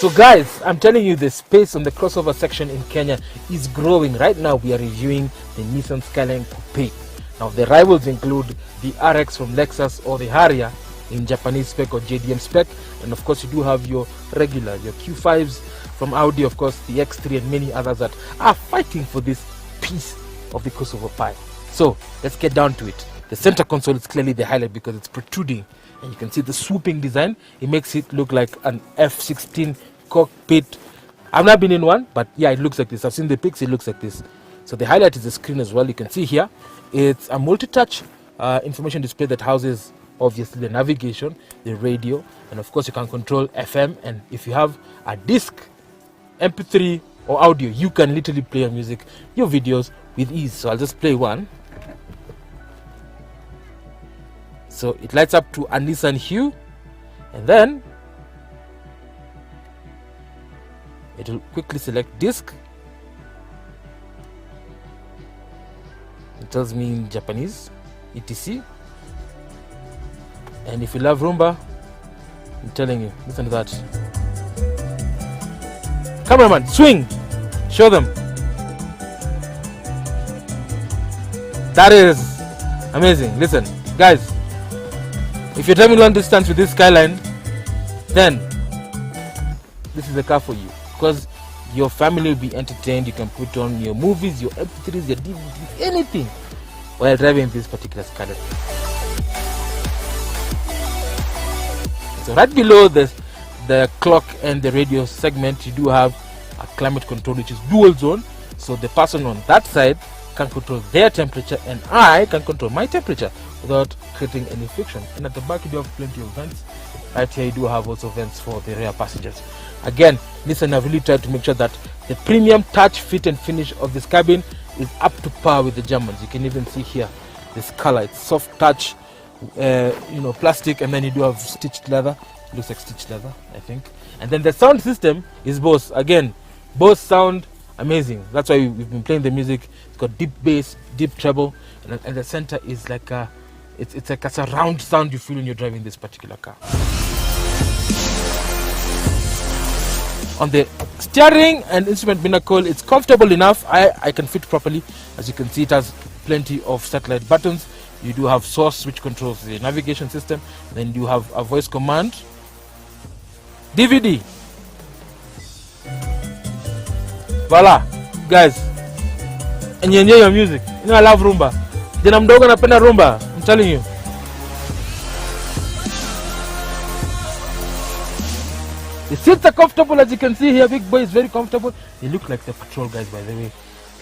So guys, I'm telling you, the space on the crossover section in Kenya is growing. Right now we are reviewing the Nissan Skyline Coupe. Now the rivals include the RX from Lexus or the Harrier in Japanese spec or JDM spec, and of course you do have your regular, your Q5s from Audi, of course the X3 and many others that are fighting for this piece of the crossover pie. So let's get down to it. The center console is clearly the highlight because it's protruding, and you can see the swooping design. It makes it look like an F-16 cockpit. I've not been in one, but yeah, it looks like this. I've seen the pics, it looks like this. So the highlight is the screen as well. You can see here it's a multi-touch information display that houses obviously the navigation, the radio, and of course you can control FM, and if you have a disc, MP3 or audio, you can literally play your music, your videos with ease. So I'll just play one. So it lights up to a Nissan hue, and then it will quickly select disc. It tells me in Japanese, etc. And if you love rumba, I'm telling you, listen to that. Cameraman, swing, show them. That is amazing. Listen, guys, if you're traveling long distance with this Skyline, then this is the car for you, because your family will be entertained. You can put on your movies, your MP3s, your DVDs, anything while driving this particular Skyline. So right below the clock and the radio segment, you do have a climate control which is dual zone, so the person on that side can control their temperature and I can control my temperature without creating any friction. And at the back you do have plenty of vents. Right here you do have also vents for the rear passengers. Again, Nissan have really tried to make sure that the premium touch, fit and finish of this cabin is up to par with the Germans. You can even see here this color, it's soft touch, plastic, and then you do have stitched leather. It looks like stitched leather, I think. And then the sound system is Bose. Again, Bose sound amazing. That's why we've been playing the music. It's got deep bass, deep treble, and the center is like it's like a surround sound you feel when you're driving this particular car. On the steering and instrument pinnacle, it's comfortable enough. I can fit properly. As you can see, it has plenty of satellite buttons. You do have source, which controls the navigation system. Then you have a voice command, DVD. Voila, guys, and you enjoy your music. You know I love rumba. Then I'm gonna napenda rumba. I'm telling you. The seats are comfortable, as you can see here. Big boy is very comfortable. They look like the patrol guys, by the way.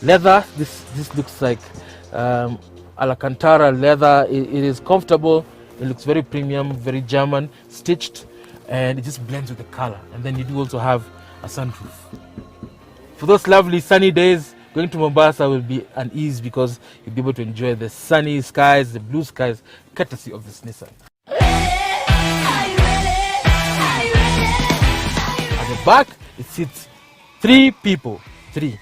Leather. This looks like Alcantara leather. It is comfortable. It looks very premium, very German, stitched, and it just blends with the color. And then you do also have a sunroof. For those lovely sunny days, going to Mombasa will be an ease because you'll be able to enjoy the sunny skies, the blue skies, courtesy of this Nissan. At the back, it sits three people, three,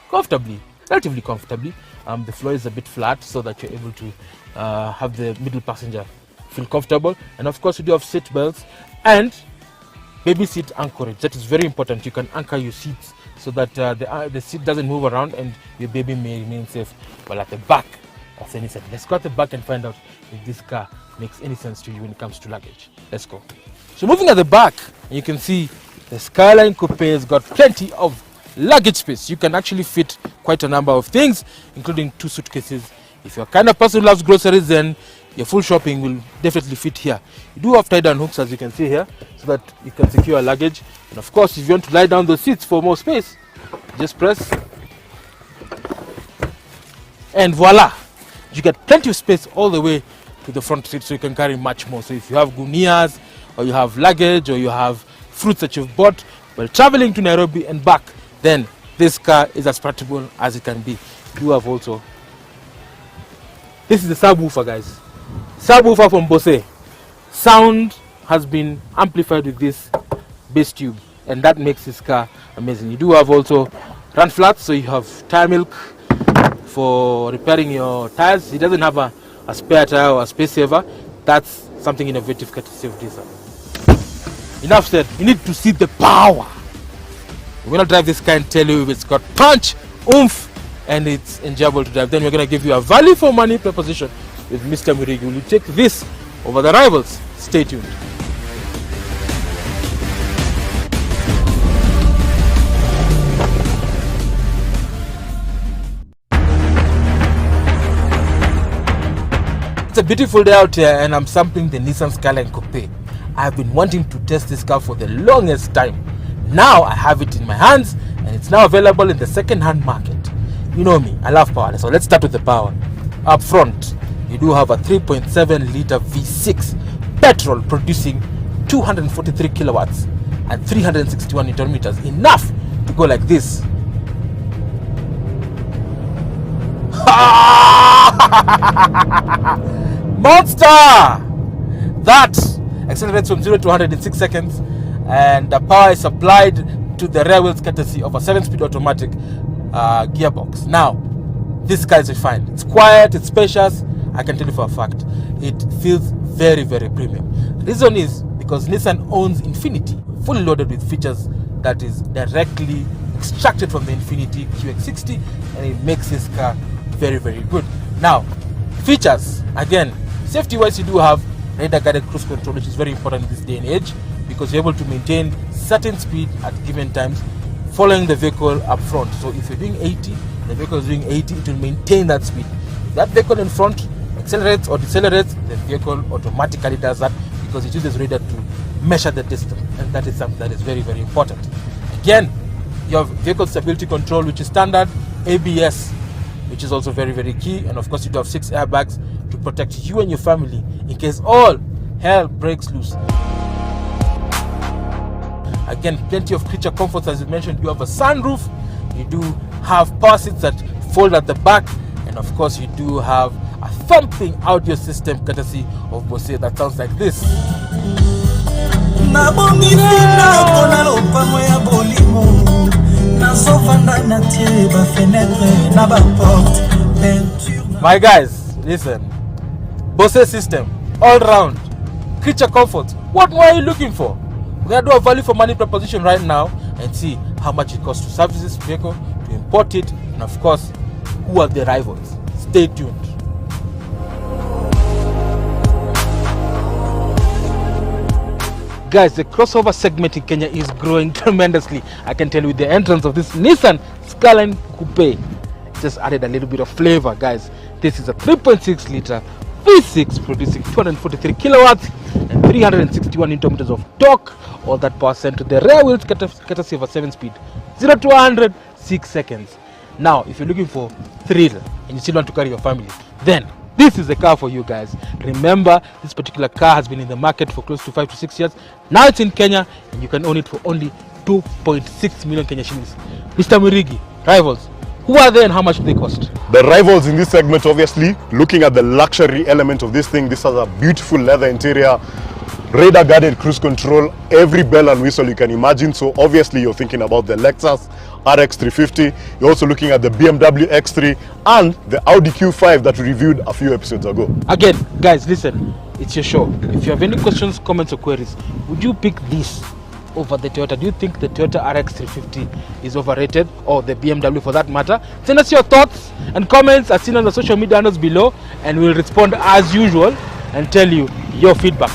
comfortably, relatively comfortably. The floor is a bit flat so that you're able to have the middle passenger feel comfortable. And of course, you do have seat belts and baby seat anchorage. That is very important. You can anchor your seats so that the seat doesn't move around and your baby may remain safe. Well, at the back of the Nissan, let's go at the back and find out if this car makes any sense to you when it comes to luggage. Let's go. So moving at the back, you can see the Skyline Coupe has got plenty of luggage space. You can actually fit quite a number of things, including 2 suitcases. If you're a kind of person who loves groceries, then your full shopping will definitely fit here. You do have tie-down hooks, as you can see here, so that you can secure your luggage. And of course, if you want to lie down those seats for more space, just press, and voila, you get plenty of space all the way to the front seat, so you can carry much more. So if you have gunias, or you have luggage, or you have fruits that you've bought while traveling to Nairobi and back, then this car is as practical as it can be. You have also, this is the subwoofer, guys. Subwoofer from Bose. Sound has been amplified with this bass tube, and that makes this car amazing. You do have also run flats, so you have tire milk for repairing your tires. It doesn't have a spare tire or a space saver. That's something innovative courtesy of this. Enough said. You need to see the power We're gonna drive this car and tell you if it's got punch, oomph, and it's enjoyable to drive. Then we're gonna give you a value for money proposition with Mr. Murigi. Will you take this over the rivals? Stay tuned. It's a beautiful day out here and I'm sampling the Nissan Skyline Coupe. I've been wanting to test this car for the longest time. Now I have it in my hands and it's now available in the second-hand market. You know me, I love power, so let's start with the power. Up front, you do have a 3.7 litre V6 petrol producing 243 kilowatts and 361 Newton meters, enough to go like this. Monster! That accelerates from 0 to 100 in 6 seconds, and the power is supplied to the rear wheels courtesy of a 7-speed automatic gearbox. Now, this car is refined. It's quiet, it's spacious. I can tell you for a fact, it feels very, very premium. The reason is because Nissan owns Infinity, fully loaded with features that is directly extracted from the Infinity QX50, and it makes this car very, very good. Now, features, again, safety wise, you do have radar guided cruise control, which is very important in this day and age because you're able to maintain certain speed at given times following the vehicle up front. So if you're doing 80, the vehicle is doing 80, it will maintain that speed. If that vehicle in front accelerates or decelerates, the vehicle automatically does that because it uses radar to measure the distance, and that is something that is very, very important. Again, you have vehicle stability control, which is standard, ABS, which is also very, very key, and of course you do have 6 airbags to protect you and your family in case all hell breaks loose. Again, plenty of creature comforts, as you mentioned. You have a sunroof, you do have power seats that fold at the back, and of course you do have a thumping audio system courtesy of Bose that sounds like this. My guys, listen, Bose system, all round, creature comfort. What more are you looking for? We're going to do a value for money proposition right now and see how much it costs to service this vehicle, to import it, and of course, who are the rivals. Stay tuned. Guys, the crossover segment in Kenya is growing tremendously. I can tell you with the entrance of this Nissan Skyline Coupe just added a little bit of flavor, guys. This is a 3.6 litre V6 producing 243 kilowatts and 361 Newton meters of torque. All that power sent to the rear wheels courtesy of a 7-speed, 0 to 100, 6 seconds. Now, if you're looking for thrill and you still want to carry your family, then this is the car for you guys. Remember, this particular car has been in the market for close to 5 to 6 years. Now it's in Kenya and you can own it for only 2.6 million Kenya shillings. Mr. Murigi, rivals, who are they and how much do they cost? The rivals in this segment, obviously, looking at the luxury element of this thing, this has a beautiful leather interior, radar guided cruise control, every bell and whistle you can imagine. So obviously you're thinking about the Lexus RX 350, you're also looking at the BMW X3 and the Audi Q5 that we reviewed a few episodes ago. Again, guys, listen, it's your show. If you have any questions, comments or queries, would you pick this over the Toyota? Do you think the Toyota RX 350 is overrated, or the BMW for that matter? Send us your thoughts and comments as seen on the social media handles below, and we'll respond as usual and tell you your feedback.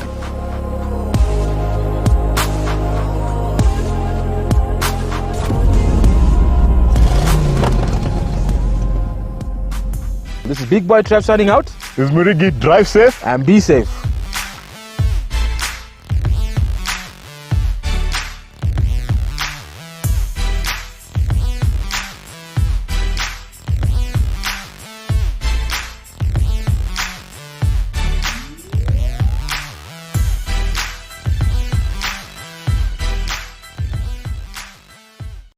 This is Big Boy Trev signing out. This is Murigi. Drive safe and be safe.